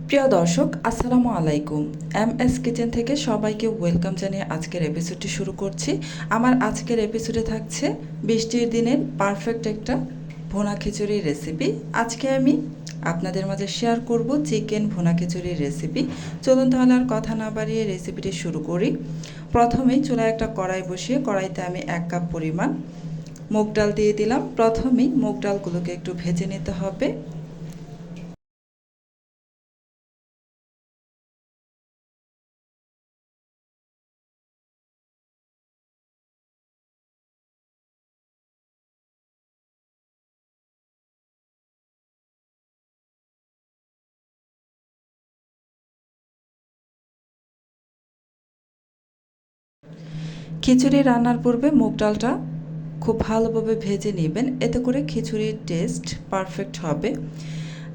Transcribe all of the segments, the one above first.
প্রিয় দর্শক, আসসালামু আলাইকুম। এমএস কিচেন থেকে সবাইকে ওয়েলকাম জানিয়ে আজকের এপিসোডটি শুরু করছি। আমার আজকের এপিসোডে থাকছে বৃষ্টির দিনের পারফেক্ট একটা ভুনা খিচুড়ির রেসিপি। আজকে আমি আপনাদের মাঝে শেয়ার করব চিকেন ভুনা খিচুড়ির রেসিপি। চলুন তাহলে আর কথা না বাড়িয়ে রেসিপিটি শুরু করি। প্রথমেই চুলায় একটা কড়াই বসিয়ে কড়াইতে আমি 1 কাপ পরিমাণ মুগ ডাল দিয়ে দিলাম। প্রথমেই মুগ ডালগুলোকে একটু ভেজে নিতে হবে। খিচুড়ি রান্নার পূর্বে মুগ ডালটা খুব ভালোভাবে ভেজে নেবেন, এতে করে খিচুড়ির টেস্ট পারফেক্ট হবে।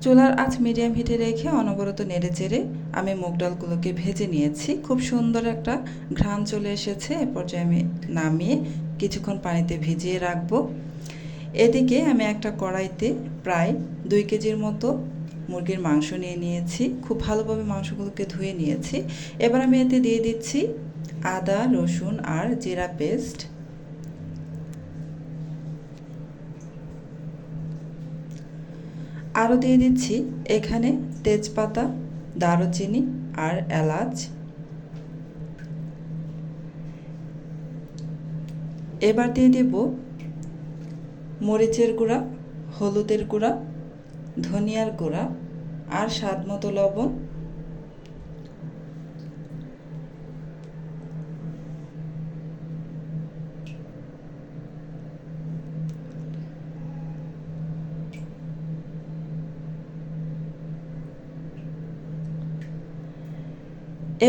চুলার আঁচ মিডিয়াম হিটে রেখে অনবরত নেড়ে চেড়ে আমি মুগ ডালগুলোকে ভেজে নিয়েছি। খুব সুন্দর একটা ঘ্রাণ চলে এসেছে। এ পর্যায়ে আমি নামিয়ে কিছুক্ষণ পানিতে ভিজিয়ে রাখবো। এদিকে আমি একটা কড়াইতে প্রায় 2 কেজির মতো মুরগির মাংস নিয়ে নিয়েছি। খুব ভালোভাবে মাংসগুলোকে ধুয়ে নিয়েছি। এবার আমি এতে দিয়ে দিচ্ছি আদা, রসুন আর জিরা পেস্ট। আরও দিয়ে দিচ্ছি এখানে তেজপাতা, দারুচিনি আর এলাচ। এবার দিয়ে দেব মরিচের গুঁড়া, হলুদের গুঁড়া, ধনিয়ার গুঁড়া আর স্বাদ মতো লবণ।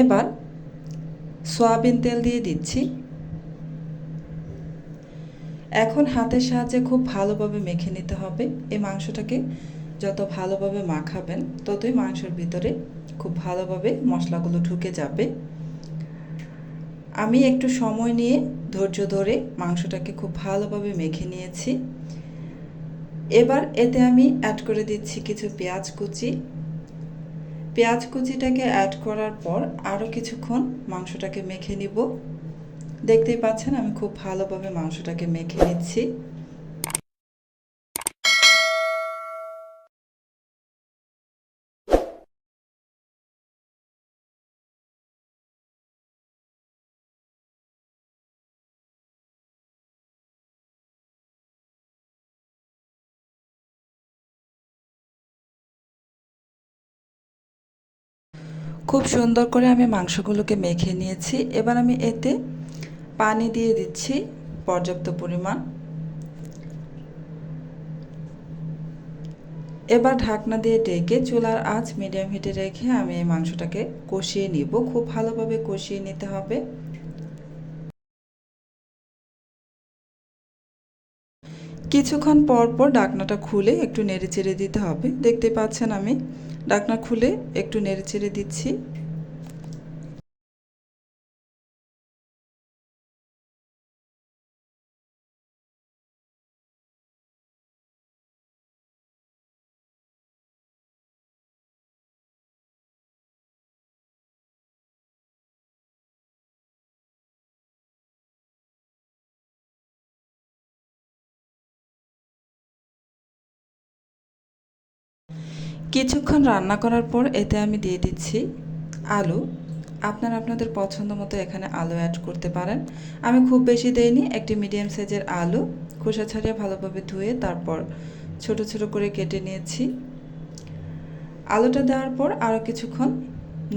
এবার সয়াবিন তেল দিয়ে দিচ্ছি। এখন হাতের সাহায্যে খুব ভালোভাবে মেখে নিতে হবে। এই মাংসটাকে যত ভালোভাবে মাখাবেন ততই মাংসের ভিতরে খুব ভালোভাবে মশলাগুলো ঢুকে যাবে। আমি একটু সময় নিয়ে ধৈর্য ধরে মাংসটাকে খুব ভালোভাবে মেখে নিয়েছি। এবার এতে আমি অ্যাড করে দিচ্ছি কিছু পেঁয়াজ কুচি। পেঁয়াজ কুচিটাকে অ্যাড করার পর আরও কিছুক্ষণ মাংসটাকে মেখে নিব। দেখতেই পাচ্ছেন আমি খুব ভালোভাবে মাংসটাকে মেখে নিচ্ছি। খুব সুন্দর করে আমি মাংসগুলোকে মেখে নিয়েছি। এবার আমি এতে পানি দিয়ে দিচ্ছি পর্যাপ্ত পরিমাণ। এবার ঢাকনা দিয়ে ঢেকে চুলার আঁচ মিডিয়াম হিটে রেখে আমি এই মাংসটাকে কষিয়ে নিব। খুব ভালোভাবে কষিয়ে নিতে হবে। কিছুক্ষণ পর পর ঢাকনাটা খুলে একটু নেড়েচেড়ে দিতে হবে। দেখতে পাচ্ছেন আমি ঢাকনা খুলে একটু নেড়েচেড়ে দিচ্ছি। কিছুক্ষণ রান্না করার পর এতে আমি দিয়ে দিচ্ছি আলু। আপনারা আপনাদের পছন্দ মতো এখানে আলু অ্যাড করতে পারেন। আমি খুব বেশি দেইনি, একটি মিডিয়াম সাইজের আলু খোসা ছাড়িয়ে ভালোভাবে ধুয়ে তারপর ছোট ছোট করে কেটে নিয়েছি। আলুটা দেওয়ার পর আরও কিছুক্ষণ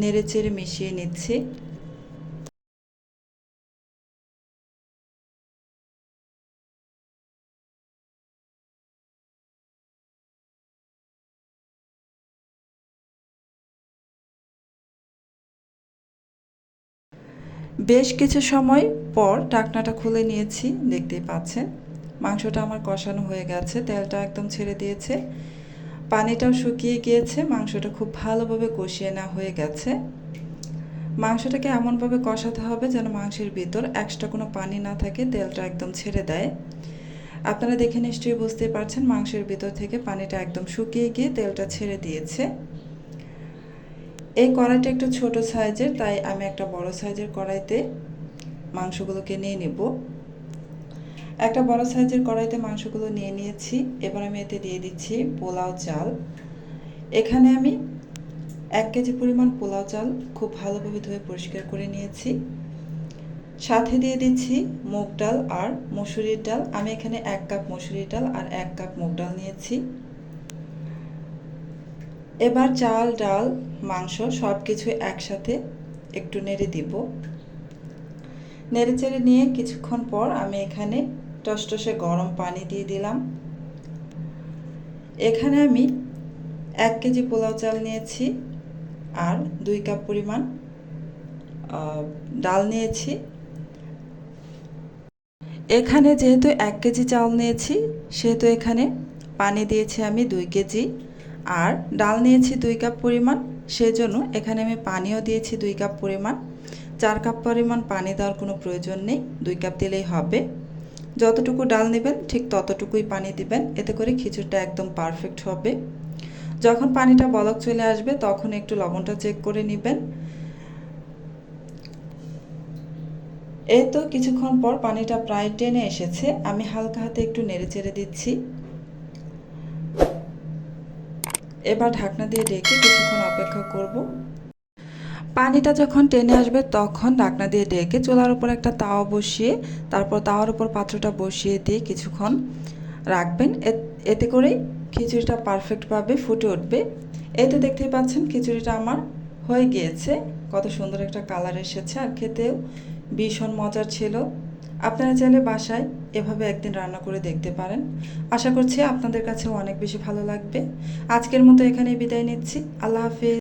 নেড়ে চেড়ে মিশিয়ে নিচ্ছি। বেশ কিছু সময় পর ঢাকনাটা খুলে নিয়েছি। দেখতেই পাচ্ছেন মাংসটা আমার কষানো হয়ে গেছে, তেলটা একদম ছেড়ে দিয়েছে, পানিটাও শুকিয়ে গিয়েছে। মাংসটা খুব ভালোভাবে কষিয়ে নেওয়া হয়ে গেছে। মাংসটাকে এমনভাবে কষাতে হবে যেন মাংসের ভিতর এক্সট্রা কোনো পানি না থাকে, তেলটা একদম ছেড়ে দেয়। আপনারা দেখে নিশ্চয়ই বুঝতে পারছেন মাংসের ভিতর থেকে পানিটা একদম শুকিয়ে গিয়ে তেলটা ছেড়ে দিয়েছে। এই কড়াইটা একটু ছোট সাইজের, তাই আমি একটা বড় সাইজের কড়াইতে মাংসগুলোকে নিয়ে নেব। একটা বড় সাইজের কড়াইতে মাংসগুলো নিয়ে নিয়েছি। এবার আমি এতে দিয়ে দিচ্ছি পোলাও চাল। এখানে আমি 1 কেজি পরিমাণ পোলাও চাল খুব ভালোভাবে ধুয়ে পরিষ্কার করে নিয়েছি। সাথে দিয়ে দিচ্ছি মুগ ডাল আর মসুরির ডাল। আমি এখানে 1 কাপ মসুরির ডাল আর 1 কাপ মুগ ডাল নিয়েছি। এবার চাল, ডাল, মাংস সব কিছু একসাথে একটু নেড়ে দিব। নেড়েচেড়ে নিয়ে কিছুক্ষণ পর আমি এখানে টসটসে গরম পানি দিয়ে দিলাম। এখানে আমি 1 কেজি পোলাও চাল নিয়েছি আর 2 কাপ পরিমাণ ডাল নিয়েছি। এখানে যেহেতু 1 কেজি চাল নিয়েছি, সেহেতু এখানে পানি দিয়েছি আমি 2 কেজি আর ডাল নিয়েছি 2 কাপ পরিমাণ, সেজন্য এখানে আমি পানিও দিয়েছি 2 কাপ পরিমাণ। 4 কাপ পরিমাণ পানি দেওয়ার কোনো প্রয়োজন নেই, 2 কাপ দিলেই হবে। যতটুকু ডাল নেবেন ঠিক ততটুকুই পানি দিবেন, এতে করে খিচুড়িটা একদম পারফেক্ট হবে। যখন পানিটা বলক চলে আসবে তখন একটু লবণটা চেক করে নেবেন। এই তো কিছুক্ষণ পর পানিটা প্রায় টেনে এসেছে। আমি হালকা হাতে একটু নেড়েচেড়ে দিচ্ছি। এবার ঢাকনা দিয়ে ঢেকে কিছুক্ষণ অপেক্ষা করব। পানিটা যখন টেনে আসবে তখন ঢাকনা দিয়ে ঢেকে চুলার উপর একটা তাওয়া বসিয়ে তারপর তাওয়ার উপর পাত্রটা বসিয়ে দিয়ে কিছুক্ষণ রাখবেন। এতে করেই খিচুড়িটা পারফেক্টভাবে ফুটে উঠবে। এই তো দেখতেই পাচ্ছেন খিচুড়িটা আমার হয়ে গিয়েছে। কত সুন্দর একটা কালার এসেছে আর খেতেও ভীষণ মজার ছিল। আপনারা চাইলে বাসায় এভাবে একদিন রান্না করে দেখতে পারেন। আশা করছি আপনাদের কাছেও অনেক বেশি ভালো লাগবে। আজকের মতো এখানেই বিদায় নিচ্ছি। আল্লাহ হাফেজ।